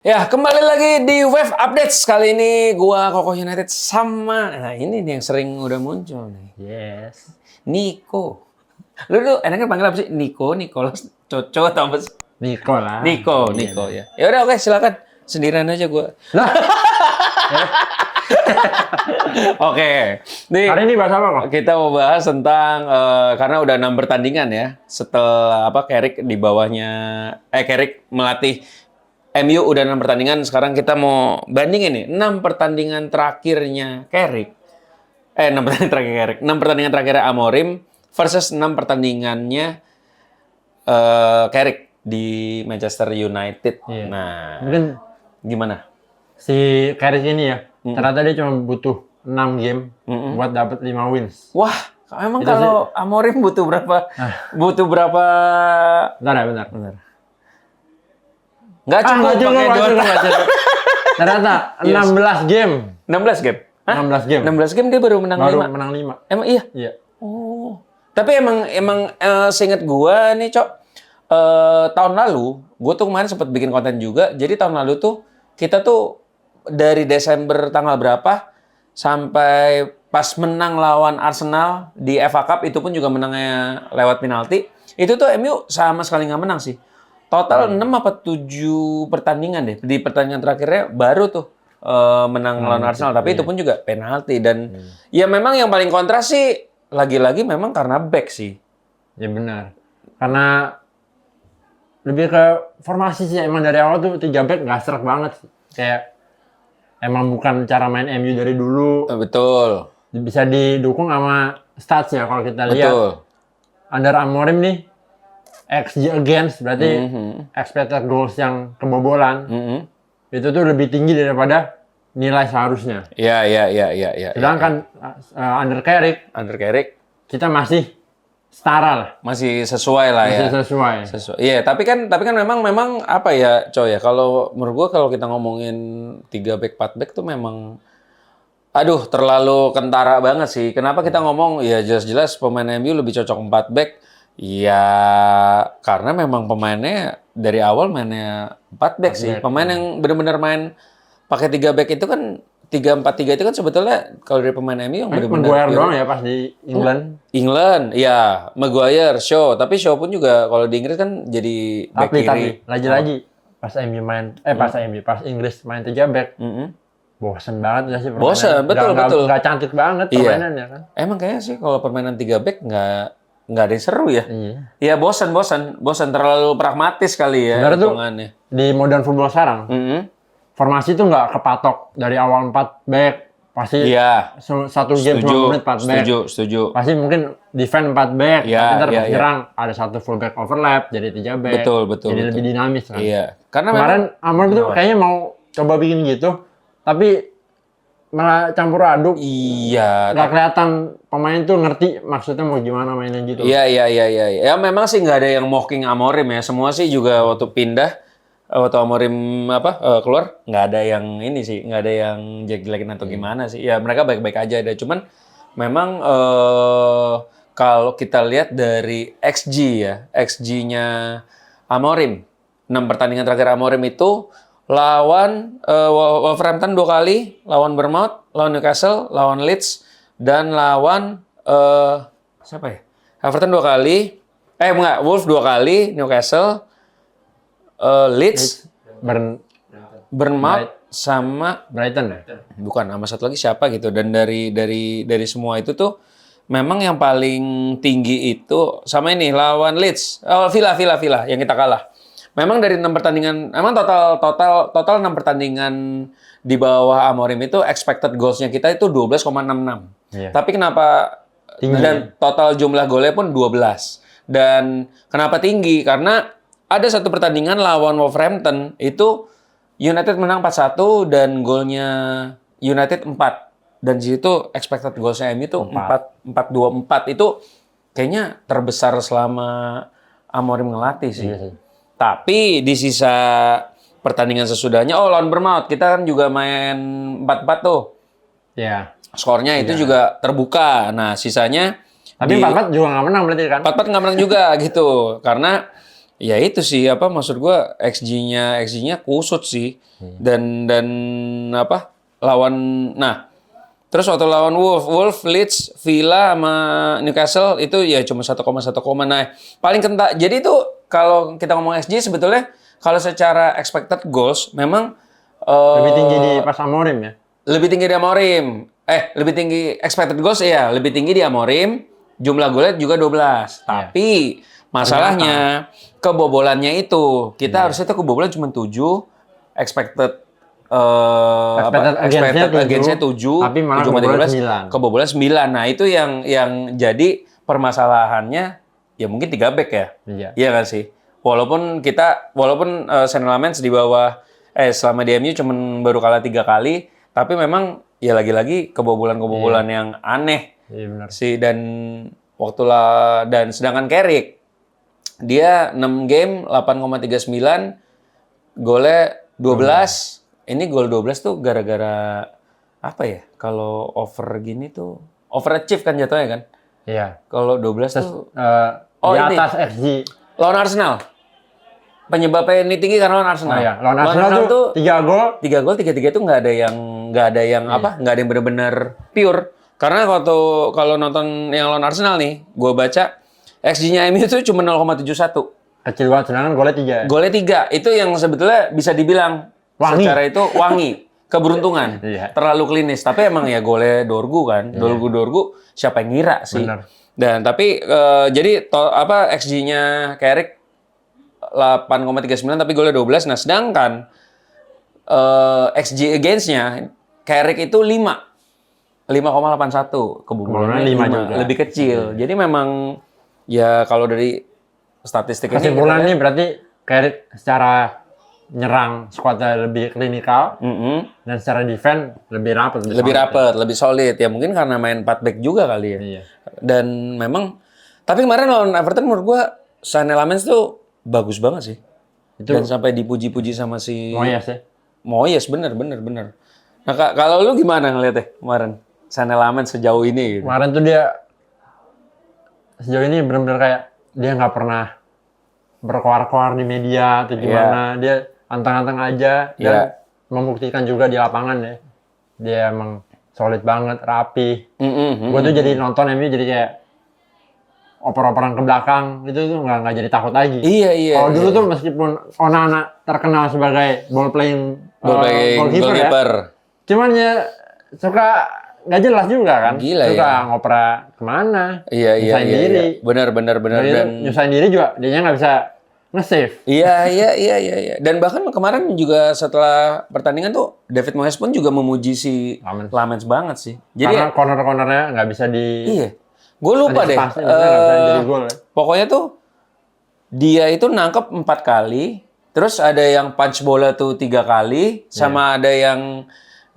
Ya, kembali lagi di Wave Updates. Kali ini gua Kokoh United sama, nah ini nih yang sering udah muncul nih. Yes. Niko. Lu tuh enaknya panggil apa sih? Niko, Nicholas, Coco atau apa sih? Niko lah. Niko, Iya, Niko dah. ya. Ya udah oke, silakan. Sendirian aja gua. Lah, Oke. Nih, hari ini bahas apa kok? kita mau bahas tentang karena udah 6 pertandingan ya. Setelah Carrick di bawahnya Carrick melatih MU udah 6 pertandingan, sekarang kita mau bandingin nih 6 pertandingan terakhirnya Carrick. 6 pertandingan terakhir Carrick. 6 pertandingan terakhirnya Amorim versus 6 pertandingannya Carrick di Manchester United. Iya. Nah, Mungkin gimana? si Carrick ini ya, ternyata dia cuma butuh 6 game buat dapat 5 wins. Wah, emang Itu kalau Amorim butuh berapa? Butuh berapa? Bentar ya, bentar. Nggak cukup pakai dua nggak cukup. Ternyata 16 game. 16 game. Hah? 16 game. 16 game dia baru menang Baru 5. menang 5. Emang iya? Iya. Oh. Tapi emang seinget gua nih, Cok. Tahun lalu, gua tuh kemarin sempat bikin konten juga. Jadi tahun lalu tuh kita tuh dari Desember tanggal berapa sampai pas menang lawan Arsenal di FA Cup, itu pun juga menangnya lewat penalti. Itu tuh MU sama sekali nggak menang sih. Total 6 apa 7 pertandingan deh. Di pertandingan terakhirnya baru tuh menang lawan Arsenal. Tapi itu pun juga penalti. Dan ya memang yang paling kontras sih lagi-lagi memang karena back sih. Ya benar. Karena lebih ke formasi sih. Emang dari awal tuh 3 back nggak serak banget sih. Kayak emang bukan cara main MU dari dulu. Betul. Bisa didukung sama stats ya kalau kita lihat. Betul. Under Amorim nih, XG against berarti expected goals yang kebobolan itu tuh lebih tinggi daripada nilai seharusnya. Iya. Sedangkan under Carrick Under Carrick kita masih setara lah, masih sesuai lah ya. masih sesuai. Iya, tapi kan memang apa ya, Coy ya. Kalau menurut gua kalau kita ngomongin 3 back 4 back tuh memang aduh terlalu kentara banget sih. Kenapa kita ngomong ya jelas-jelas pemain MU lebih cocok 4 back? Ya karena memang pemainnya dari awal mainnya 4 back sih. Pemain yang benar-benar main pakai 3 back itu kan 3-4-3 itu kan sebetulnya kalau dari pemain MU yang benar-benar Maguire doang ya pas di England. ya Maguire, Shaw. Tapi Shaw pun juga kalau di Inggris kan jadi back Tapi kiri. lagi-lagi pas MU main pas Inggris main 3 back. Bosen banget ya sih permainan. Bosen, betul. Nggak cantik banget permainannya kan. Emang kayaknya sih kalau permainan 3 back nggak ada yang seru ya. Iya. Ya bosan terlalu pragmatis kali ya Sebenarnya tuh hitungannya. di modern football sekarang, formasi tuh nggak kepatok dari awal 4 back. Pasti Iya. satu game 10 menit 4 back. Setuju. Pasti mungkin defend 4 back, Iya, tapi ntar iya, pas iya. nyerang ada satu full back overlap jadi 3 back. Betul. Jadi lebih dinamis kan. Iya. Karena Kemarin memang Amorim tuh kayaknya mau coba bikin gitu, tapi malah campur aduk. iya. Nggak kelihatan pemain tuh ngerti maksudnya mau gimana mainnya gitu. Iya. Ya memang sih nggak ada yang mocking Amorim ya. Semua sih juga waktu pindah waktu Amorim keluar nggak ada yang ini sih, nggak ada yang jelek-jelekin atau gimana sih. Ya mereka baik-baik aja deh. Cuman memang kalau kita lihat dari XG ya, XG-nya Amorim 6 pertandingan terakhir Amorim itu lawan Wolverhampton 2 kali, lawan Bournemouth, lawan Newcastle, lawan Leeds, dan lawan siapa ya? Everton 2 kali, Wolves 2 kali, Newcastle, Leeds, Bournemouth, sama Brighton. bukan sama satu lagi siapa gitu. Dan dari semua itu tuh memang yang paling tinggi itu sama ini lawan Leeds, Villa yang kita kalah. Memang dari 6 pertandingan, memang total 6 pertandingan di bawah Amorim itu expected goals-nya kita itu 12,66. Iya. Tapi kenapa Tinggi. dan total jumlah golnya pun 12. Dan kenapa tinggi? Karena ada satu pertandingan lawan Wolverhampton itu United menang 4-1 dan golnya United 4. Dan di situ expected goals-nya MU itu 4-2-4 itu kayaknya terbesar selama Amorim ngelatih sih. Iya sih. Tapi di sisa pertandingan sesudahnya, lawan Bournemouth kita kan juga main 4-4 tuh. Iya. Skornya itu juga terbuka. Nah, sisanya Tapi 4-4 juga nggak menang berarti kan? 4-4 nggak menang juga gitu. Karena Ya itu sih apa maksud gua XG-nya kusut sih. Dan apa lawan terus waktu lawan Wolf, Leeds, Villa sama Newcastle itu ya cuma 1,1. Nah, paling kental. Jadi itu kalau kita ngomong XG sebetulnya kalau secara expected goals memang Lebih tinggi di pas Amorim ya. lebih tinggi di Amorim. Lebih tinggi expected goals ya, lebih tinggi di Amorim. Jumlah golnya juga 12. Tapi masalahnya kebobolannya itu. Kita harusnya tuh kebobolan cuma 7, expected against-nya 7, tapi malah 7 kebobolan 9. Nah, itu yang jadi permasalahannya ya mungkin 3 back ya. Iya kan sih. Walaupun Saint Lamens di bawah selama di MU cuma baru kalah 3 kali, tapi memang ya lagi-lagi kebobolan yang aneh. Iya benar. Dan sedangkan Carrick dia 6 game 8,39 golnya 12. Ini gol 12 tuh gara-gara apa ya? Kalau over gini tuh overachieve kan jatuhnya kan? Iya. Kalau 12 tuh di atas XG. Lawan Arsenal. Penyebabnya ini tinggi karena lawan Arsenal. Oh iya, lawan Arsenal tuh 3 gol. 3 gol, 3-3 itu nggak ada yang benar-benar pure. Karena kalau nonton yang lawan Arsenal nih, gue baca XG-nya MU itu cuma 0,71. Kecil banget, sedangkan golnya 3. Golnya 3. Itu yang sebetulnya bisa dibilang wangi. Secara itu wangi, keberuntungan. Terlalu klinis. Tapi emang ya golnya Dorgu kan. Dorgu siapa yang ngira sih. Bener. Dan tapi jadi XG-nya Carrick 8,39 tapi golnya 12. Nah, sedangkan XG against-nya Carrick itu 5,81. Kebobolannya 5 juga. Lebih kecil. Jadi memang ya kalau dari statistik ini kesimpulannya berarti Carrick secara nyerang squadnya lebih klinikal dan secara defense lebih rapat, lebih solid ya mungkin karena main 4 back juga kali ya. Iya. Dan memang tapi kemarin lawan Everton menurut gua Saint Lamens tuh bagus banget sih. Dan sampai dipuji-puji sama si Moyes bener. Nah kalau lu gimana ngeliatnya kemarin Saint Lamens sejauh ini? Gitu? Kemarin tuh dia sejauh ini benar-benar kayak dia nggak pernah berkoar-koar di media atau gimana. Dia anteng-anteng aja dan membuktikan juga di lapangan ya. Dia emang solid banget, rapi. Gue tuh jadi nonton MU jadi kayak oper-operan ke belakang itu tuh nggak jadi takut lagi. Iya. Kalau dulu tuh meskipun Onana terkenal sebagai ball playing goalkeeper. Cuman ya suka nggak jelas juga kan. Gila, suka ngoper kemana. Iya. Diri. Benar. Dan nyusahin diri juga dia nggak bisa nge-save. Iya. Dan bahkan kemarin juga setelah pertandingan tuh David Moyes pun juga memuji si Lamens banget sih. Jadi karena corner-cornernya nggak bisa di. Iya. Gue lupa deh. Jadi gol, ya. Pokoknya tuh dia itu nangkep 4 kali, terus ada yang punch bola tuh 3 kali, sama ada yang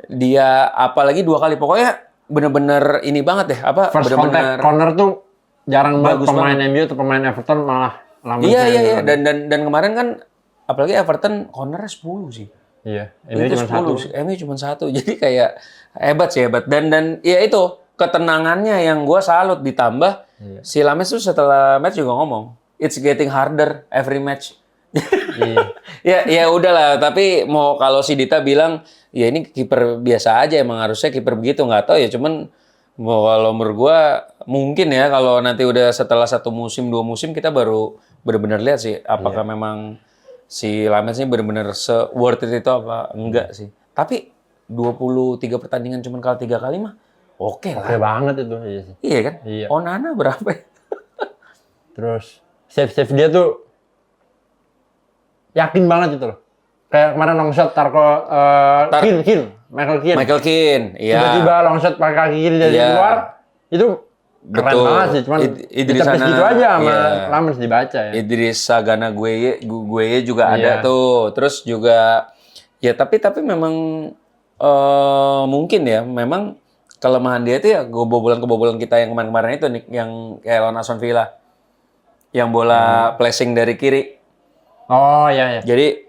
dia apalagi 2 kali. Pokoknya bener-bener ini banget deh. First contact corner tuh jarang banget pemain MU atau pemain Everton malah. Iya. Dan kemarin kan apalagi Everton cornernya 10 sih. Iya. MU cuma 1. MU cuma 1. Jadi kayak hebat. Dan ya itu ketenangannya yang gue salut ditambah si Lamens tuh setelah match juga ngomong, it's getting harder every match. ya udahlah, tapi mau kalau si Dita bilang ya ini kiper biasa aja emang harusnya kiper begitu, nggak tahu ya, cuman kalau menurut gue mungkin ya kalau nanti udah setelah 1 musim 2 musim kita baru benar-benar lihat sih apakah memang si Lamens ini benar-benar worth it itu apa enggak sih. Tapi 23 pertandingan cuma kalah 3 kali mah oke lah. Oke banget itu. Iya kan? Iya. Onana berapa ya? Terus save dia tuh yakin banget itu loh. Kayak kemarin long shot Michael Keane. Iya. Tiba-tiba long shot pakai kaki kiri dari luar. Itu keren banget sih. Cuman ditepis gitu aja sama Lamens dibaca ya. Idris Sagana Gueye juga ada tuh. Terus juga ya tapi memang mungkin ya memang kelemahan dia itu ya kebobolan kita yang kemarin-kemarin itu nih, yang kayak lawan Aston Villa. Yang bola flashing dari kiri. Oh iya. Jadi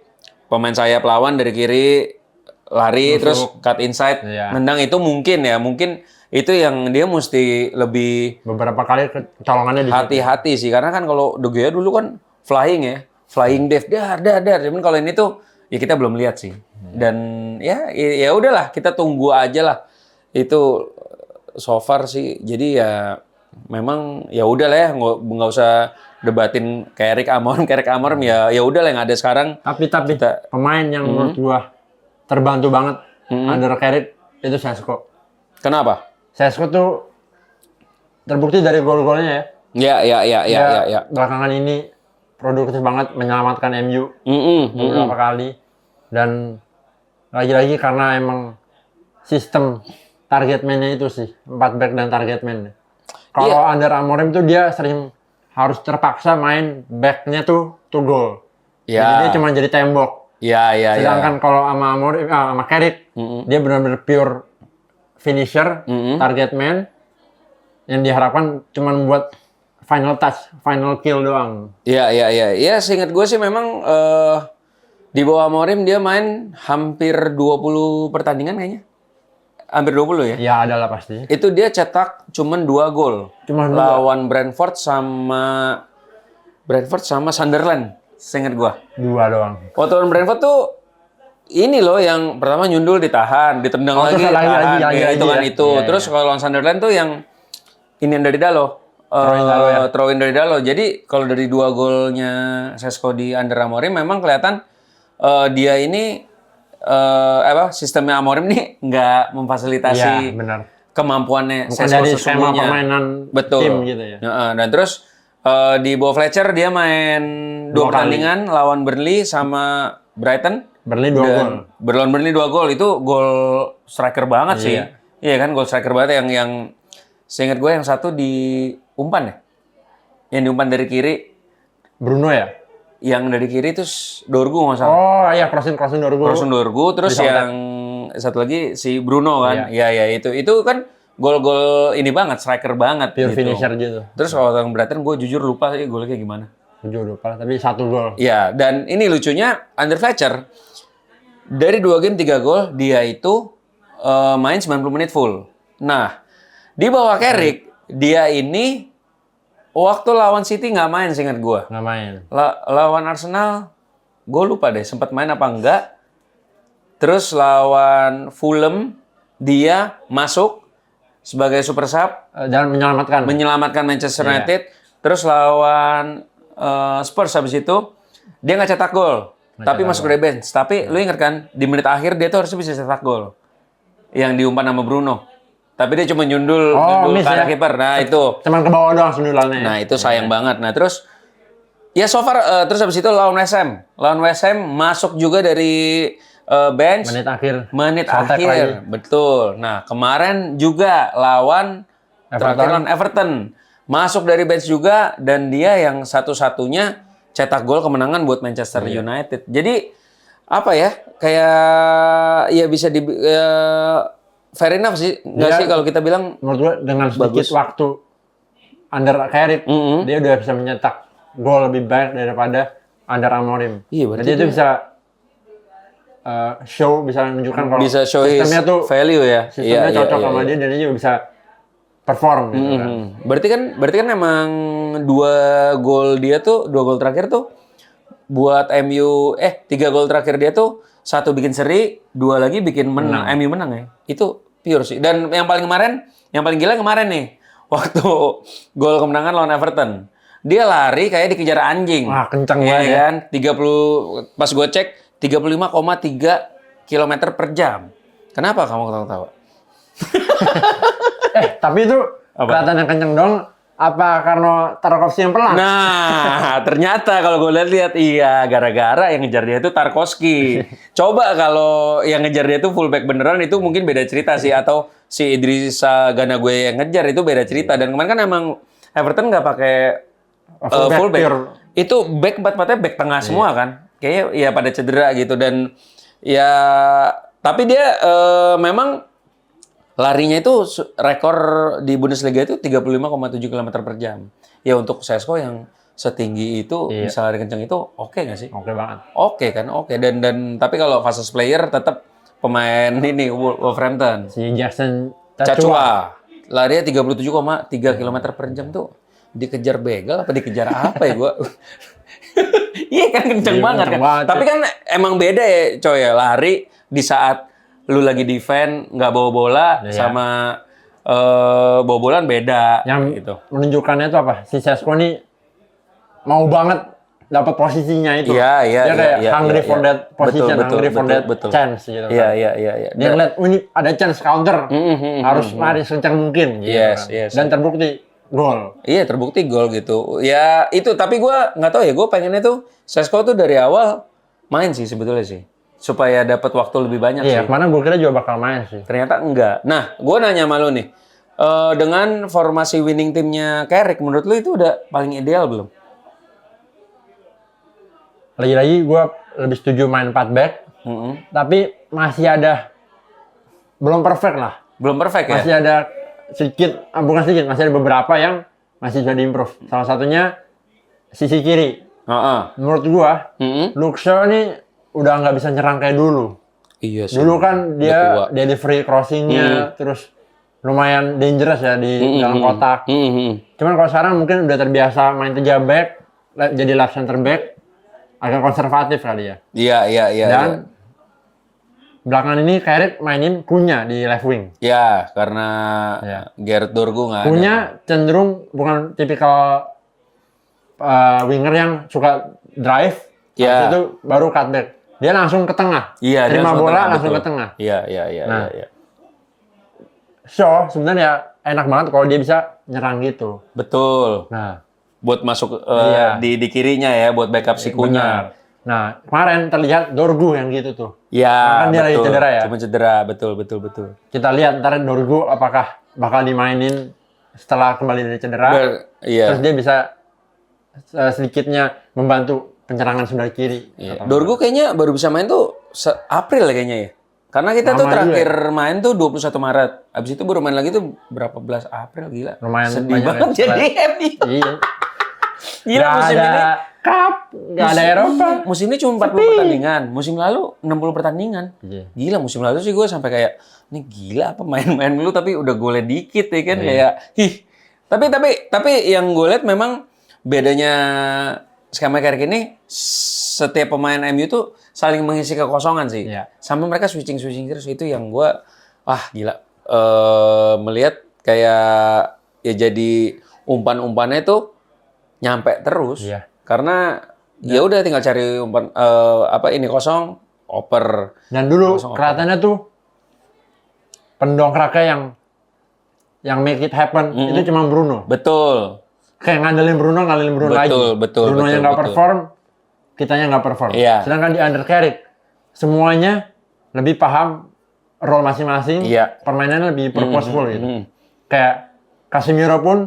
pemain sayap lawan dari kiri lari terus cut inside nendang itu mungkin itu yang dia mesti lebih beberapa kali kecolongannya hati-hati sih, karena kan kalau De Gea dulu kan flying Flying Dev, dar. Cuman kalau ini tuh ya kita belum lihat sih. Dan ya udahlah, kita tunggu aja lah. Itu so far sih. Jadi ya memang ya udahlah ya, nggak usah debatin Carrick Amorim ya udahlah yang ada sekarang. Tapi pemain yang menurut gua terbantu banget under Carrick itu Šeško. Kenapa? Šeško tuh terbukti dari gol-golnya ya. Ya. Belakangan ini produktif banget menyelamatkan MU beberapa kali, dan lagi-lagi karena emang sistem target man-nya itu sih 4 back dan target man. Kalau under Amorim tuh dia sering harus terpaksa main back-nya tuh goal. Jadi dia cuma jadi tembok. Sedangkan kalau sama Amorim sama Carrick dia benar-benar pure finisher, target man yang diharapkan cuma buat final touch, final kill doang. Iya, seingat gue sih memang di bawah Amorim dia main hampir 20 pertandingan kayaknya. Hampir 20 ya? Ya, adalah pasti. Itu dia cetak cuman 2 gol. Lawan Brentford sama Sunderland, seingat gue. 2 doang. Waktu lawan Brentford tuh ini loh yang pertama nyundul ditahan, ditendang lagi, tahan. Itu. Terus kalau lawan Sunderland tuh yang ini dari Dalo. Throw in dari Dalo. Jadi kalau dari 2 golnya Šeško di under Amorim memang kelihatan dia ini sistemnya Amorim nih nggak memfasilitasi kemampuannya Šeško sesungguhnya. Permainan tim gitu ya. Dan terus di bawah Fletcher dia main 2 pertandingan lawan Burnley sama Brighton. Burnley 2 gol. Lawan Burnley 2 gol itu gol striker banget sih. Iya kan, gol striker banget yang seingat gue yang satu di umpan ya? Yang diumpan dari kiri. Bruno ya? Yang dari kiri itu Dorgu nggak salah. Oh iya, crossing Dorgu. Crossing Dorgu, terus yang satu lagi si Bruno kan. Iya itu kan gol-gol ini banget, striker banget. Pure finisher gitu. Terus kalau yang Brighton gue jujur lupa sih golnya kayak gimana. Jujur lupa, tapi 1 gol. Iya, dan ini lucunya under Fletcher dari 2 game 3 gol dia itu main 90 menit full. Nah, di bawah Carrick dia ini waktu lawan City nggak main, seingat gue. Nggak main. Lawan Arsenal, gue lupa deh sempat main apa enggak. Terus lawan Fulham dia masuk sebagai super sub dan menyelamatkan Manchester United. Terus lawan Spurs habis itu dia nggak cetak gol, tapi masuk dari bench. Tapi lu ingat kan di menit akhir dia tuh harusnya bisa cetak gol. Yang diumpan sama Bruno. Tapi dia cuma nyundul ke arah kiper. Nah, itu. Cuman ke bawah doang sundulannya. Nah, itu sayang banget. Nah, terus ya so far terus habis itu lawan West Ham. Lawan West Ham masuk juga dari bench. Menit akhir. Betul. Nah, kemarin juga lawan Everton. Masuk dari bench juga dan dia yang satu-satunya cetak gol kemenangan buat Manchester United. Jadi apa ya? Kayak ya bisa di fair enough sih, nggak sih kalau kita bilang. Menurut gue dengan sedikit waktu under Carrick, dia udah bisa mencetak gol lebih banyak daripada under Amorim. Iya, jadi itu bisa bisa menunjukkan kalau sistemnya tuh value ya. Sistemnya cocok sama dia dan dia juga bisa perform gitu kan. Berarti kan emang 2 gol terakhir tuh buat MU 3 gol terakhir dia tuh 1 bikin seri, 2 lagi bikin menang. MU menang ya. Itu pure sih. Dan yang paling gila kemarin nih. Waktu gol kemenangan lawan Everton. Dia lari kayak dikejar anjing. Wah, kencang banget ya. Kan? 30 pas gue cek 35,3 km per jam. Kenapa kamu ketawa-tawa? Tapi itu kelihatan yang kenceng dong. Apa karena Tarkowski yang pelan? Nah, ternyata kalau gue lihat iya, gara-gara yang ngejar dia itu Tarkowski. Coba kalau yang ngejar dia itu fullback beneran itu mungkin beda cerita sih, atau si Idrissa Gana gue yang ngejar itu beda cerita. Dan kemarin kan emang Everton nggak pakai fullback. Itu back 4-4-nya back tengah semua kan. Kayaknya ya pada cedera gitu, dan ya tapi dia memang larinya itu rekor di Bundesliga itu 35,7 km per jam. Ya untuk Šeško yang setinggi itu, bisa lari kencang itu oke nggak sih? Oke banget. Oke kan, oke. Dan tapi kalau fastest player tetap pemain ini Wolverhampton. Si Jackson Cacua. Larinya 37,3 km per jam tuh. Dikejar begal apa dikejar apa ya gua? Iya kan kenceng Iya, banget kenceng kan. banget, Tapi kan emang beda ya coy ya, lari di saat lu lagi defend nggak bawa bola Iya. sama bawa bola beda Yang gitu. menunjukkannya itu apa? Si Sesko nih mau banget dapat posisinya itu. Iya, iya, Dia kayak iya, hungry iya, for iya. that position, Betul, hungry for betul, that betul. chance gitu Iya, kan. iya, iya, iya. Dia ngeliat, oh ini ada chance counter, harus lari sekencang mungkin gitu Yes, kan. yes. Dan terbukti gol. Iya terbukti gol gitu. Ya itu tapi gue nggak tahu ya. Gue pengennya tuh Sesko tuh dari awal main sih sebetulnya sih supaya dapat waktu lebih banyak Iya, sih. kemana gue kira juga bakal main sih. Ternyata enggak. Nah gue nanya sama lu nih. Dengan formasi winning timnya Carrick, menurut lu itu udah paling ideal belum? Lagi-lagi gue lebih setuju main 4 back, tapi masih ada, belum perfect lah. Belum perfect ya? Masih ada sedikit, bukan sedikit, masih ada beberapa yang masih bisa diimprove. Salah satunya sisi kiri. Heeh. Menurut gua, Mm-mm. Luke Shaw nih udah nggak bisa nyerang kayak dulu. Iya sih. Dulu kan Udah tua. dia delivery crossingnya, terus lumayan dangerous ya di dalam kotak. Cuman kalau sekarang mungkin udah terbiasa main 3 back, jadi left center back, agak konservatif kali ya. Iya, iya, iya. Dan iya. belakangan ini Carrick mainin Cunha di left wing. Ya, karena Ya. Gareth Dorgu nggak ada. Cunha cenderung bukan tipikal winger yang suka drive, Ya. habis itu baru cutback. Dia langsung ke tengah. Iya, dia terima langsung bola tengah, langsung betul. ke tengah. Iya, iya, iya, Nah. iya, iya. Shaw sebenarnya enak banget kalau dia bisa nyerang gitu. Betul. Nah, Buat masuk Iya. di kirinya ya, buat backup si Cunha. benar. Nah, kemarin terlihat Dorgu yang gitu tuh. Ya, Kan dia lagi betul. cedera ya? Cuma cedera, betul, betul, betul. Kita lihat ntar Dorgu apakah bakal dimainin setelah kembali dari cedera. Iya. Terus dia bisa sedikitnya membantu penyerangan sebelah kiri. Iya. Atau Dorgu kayaknya baru bisa main tuh April ya kayaknya ya. Karena kita tuh Lama juga terakhir main tuh 21 Maret. Abis itu baru main lagi tuh berapa belas April, gila. Lumayan Sedih banyak banget ya. jadi MU. Iya. Gila Nggak musim ada ini. cup, nggak ada Eropa. Musim ini cuma 40 pertandingan. Musim lalu 60 pertandingan. Iya. Gila musim lalu sih gue sampai kayak ini gila apa main-main dulu tapi udah golnya dikit ya kan Iya. kayak tapi yang gue lihat memang bedanya skema Carrick ini setiap pemain MU tuh saling mengisi kekosongan sih. Iya. Sampai mereka switching terus itu yang gue gila melihat kayak ya jadi umpan-umpannya tuh nyampe terus. Iya. Karena ya udah tinggal cari umpan ini kosong oper. Dan dulu Kosong kelihatannya tuh pendongkraknya yang make it happen itu cuma Bruno. Betul. Kayak ngandelin Bruno lagi. Betul, Bruno yang nggak betul. perform, kitanya nggak perform. Iya. Sedangkan di under Carrick semuanya lebih paham role masing-masing. Iya. Permainannya lebih purposeful gitu. Mhm. Kayak Casemiro pun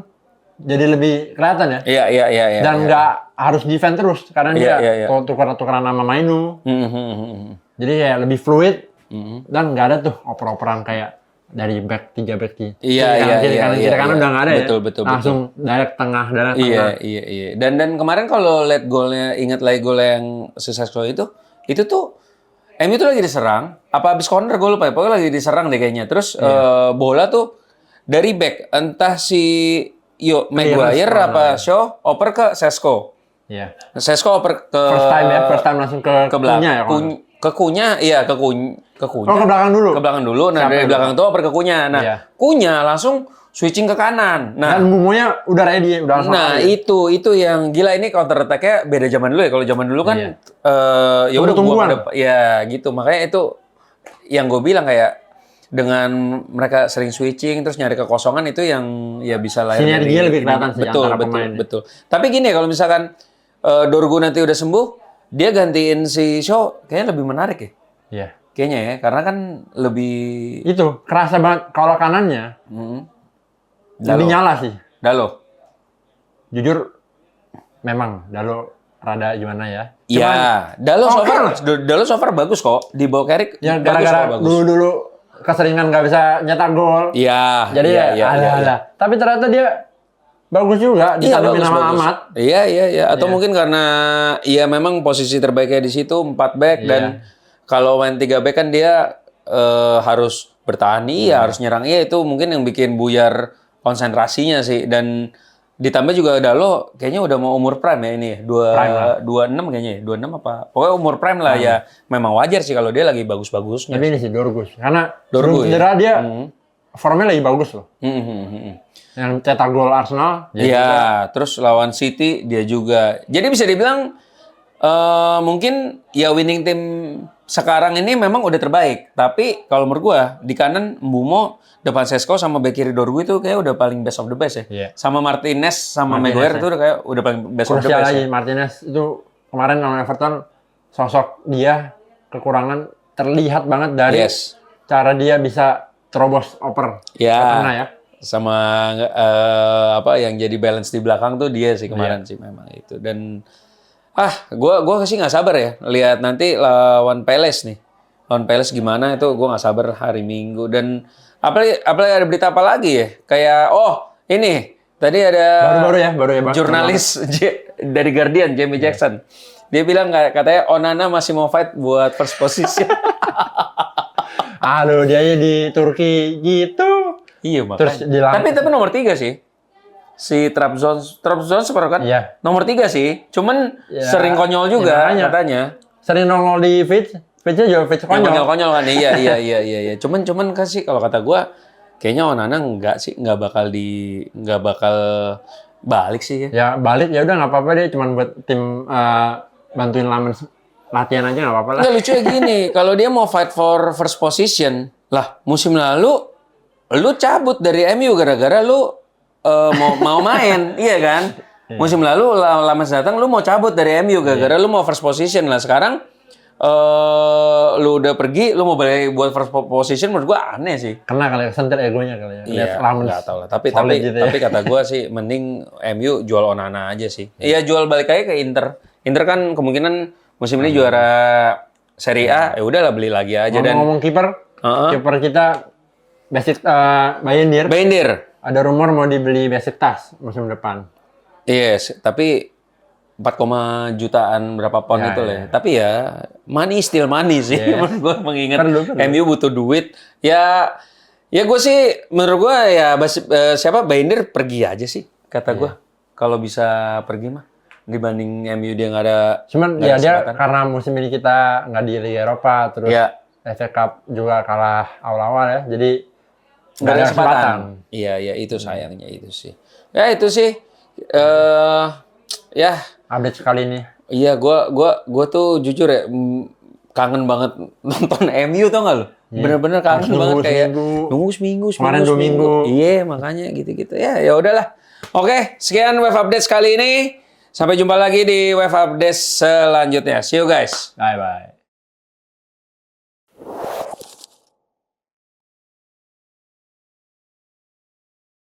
jadi lebih kelihatan ya. Iya. Dan nggak harus defend terus karena Iya, dia iya. tukeran nama Mainu. Mhm. Jadi kayak lebih fluid Mhm. dan nggak ada tuh oper-operan kayak dari back 3 back kiri. Iya, kiri iya, kanan, iya, kiri kanan iya. udah nggak ada Betul, ya. betul. Langsung direct tengah. Iya. Dan kemarin kalau lihat golnya, ingat lagi gol yang sukses gol itu tuh MU tuh lagi diserang, apa habis corner gue lupa ya, pokoknya lagi diserang deh kayaknya. Terus bola tuh dari back, entah si Maguire apa Shaw oper ke Sesko. Iya. Sesko oper ke First time langsung ke belakang. Cunha ya. Ke Cunha, iya ke Cunha. Oh, ke belakang dulu. Ke belakang dulu. Nah, Siapa dari yang belakang tuh oper ke Cunha. Nah, Iya. Cunha langsung switching ke kanan. Nah, Dan Mumonya udah ready, udah langsung. nah lari. itu yang gila ini counter attack-nya beda zaman dulu ya. Kalau zaman dulu kan Iya. ya udah Tunggu-tungguan. ya gitu. Makanya itu yang gue bilang kayak dengan mereka sering switching terus nyari kekosongan itu yang ya bisa lahir Sinerginya dari- lebih kelihatan sih betul, antara betul, pemain. betul. Tapi gini kalau misalkan Dorgu nanti udah sembuh, dia gantiin si Shaw kayaknya lebih menarik ya. Iya. Kayaknya ya, karena kan lebih Itu kerasa banget kalau kanannya lebih Dalo. nyala sih. Dalo. Jujur memang Dalo rada gimana ya. Iya, Dalo so far bagus kok. Di bawah Carrick Ya bagus gara-gara kok, bagus. dulu keseringan nggak bisa nyetak gol. Iya. Jadi iya, ya ada. Tapi ternyata dia bagus juga Iya, ditandemin bagus, sama bagus. Ahmad. Iya. Atau mungkin karena ya memang posisi terbaiknya di situ 4 back Iya. dan kalau main 3 back kan dia harus bertahan, harus nyerang. Iya itu mungkin yang bikin buyar konsentrasinya sih dan Ditambah juga Dalo kayaknya udah mau umur prime ya ini ya. Prime lah. 26 kayaknya ya. 26 apa? Pokoknya umur prime lah ya. Memang wajar sih kalau dia lagi bagus-bagusnya. Tapi ini sih Dorgus. Karena Dorgu, sebelum cedera dia Hmm. formnya lagi bagus loh. Yang cetak gol Arsenal. dia Iya, terus lawan City dia juga. Jadi bisa dibilang mungkin ya winning team sekarang ini memang udah terbaik. Tapi kalau menurut gua di kanan Mbumo, depan Sesko sama bek kiri Dorgu itu kayak udah paling best of the best ya. Iya. Sama Martinez sama Martinez, Maguire ya. itu udah kayak udah paling best of the Krusial best. lagi Ya. Martinez itu kemarin lawan Everton sosok dia kekurangan terlihat banget dari Yes. cara dia bisa terobos oper Ya. ke tengah ya. Sama apa yang jadi balance di belakang tuh dia sih kemarin sih memang itu. Dan gua sih nggak sabar ya lihat nanti lawan Palace nih. Lawan Palace gimana itu gua nggak sabar hari Minggu. Dan apalagi ada berita apa lagi ya? Kayak ini tadi ada Baru ya, Bang. jurnalis dari Guardian Jamie Jackson. Dia bilang katanya Onana masih mau fight buat first position. Aduh, dia di Turki gitu. Iya Terus makanya. Tapi nomor 3 sih. Si Trabzon separuh kan? Iya. Nomor 3 sih. Cuman Ya, sering konyol juga makanya. katanya. Sering nongol di feed-nya juga feed Yang konyol. konyol-konyol kan. Iya. Cuman kan sih kalau kata gua kayaknya Onana nggak bakal balik sih ya. Ya balik ya udah nggak apa-apa deh, cuman buat tim bantuin Lamen latihan aja nggak apa-apa lah. Nggak lucunya gini, kalau dia mau fight for first position, lah musim lalu lu cabut dari MU gara-gara lu mau main, iya kan? Musim lalu lama datang lu mau cabut dari MU gara-gara lu mau first position lah. Sekarang lu udah pergi, lu mau balik buat first position, menurut gua aneh sih. Kena kali kesentil egonya kali ya. Lihat Lamen nggak tahu lah. Tapi solid gitu ya. tapi kata gua sih mending MU jual Onana aja sih. Iya jual balik aja ke Inter. Inter kan kemungkinan musim ini juara Serie A, ya udahlah beli lagi aja. Dan Ngomong-ngomong kiper kita Basic Bayindir. Ada rumor mau dibeli Besiktas musim depan. Yes, tapi 4, jutaan berapa pound Ya, itu lah. Ya. Tapi ya money still money sih. Menurut gue mengingat Perlu. MU butuh duit. Ya gue sih menurut gue ya siapa Bayindir pergi aja sih kata gue. Kalau bisa pergi mah dibanding MU dia nggak ada. Cuman nggak ya ada dia kesempatan. karena musim ini kita nggak di Liga Eropa terus Ya. FA Cup juga kalah awal-awal ya. Jadi Nggak ada kesempatan. Iya itu sayangnya itu sih. Ya itu sih. Ya Update sekali ini. iya gua tuh jujur ya kangen banget nonton MU tau nggak lo? Bener-bener kangen Harus banget nunggu kayak seminggu. nunggu seminggu. Kemarin 2 minggu. Iya makanya gitu-gitu. Ya udahlah. Oke, sekian web update kali ini. Sampai jumpa lagi di web update selanjutnya. See you guys. Bye bye.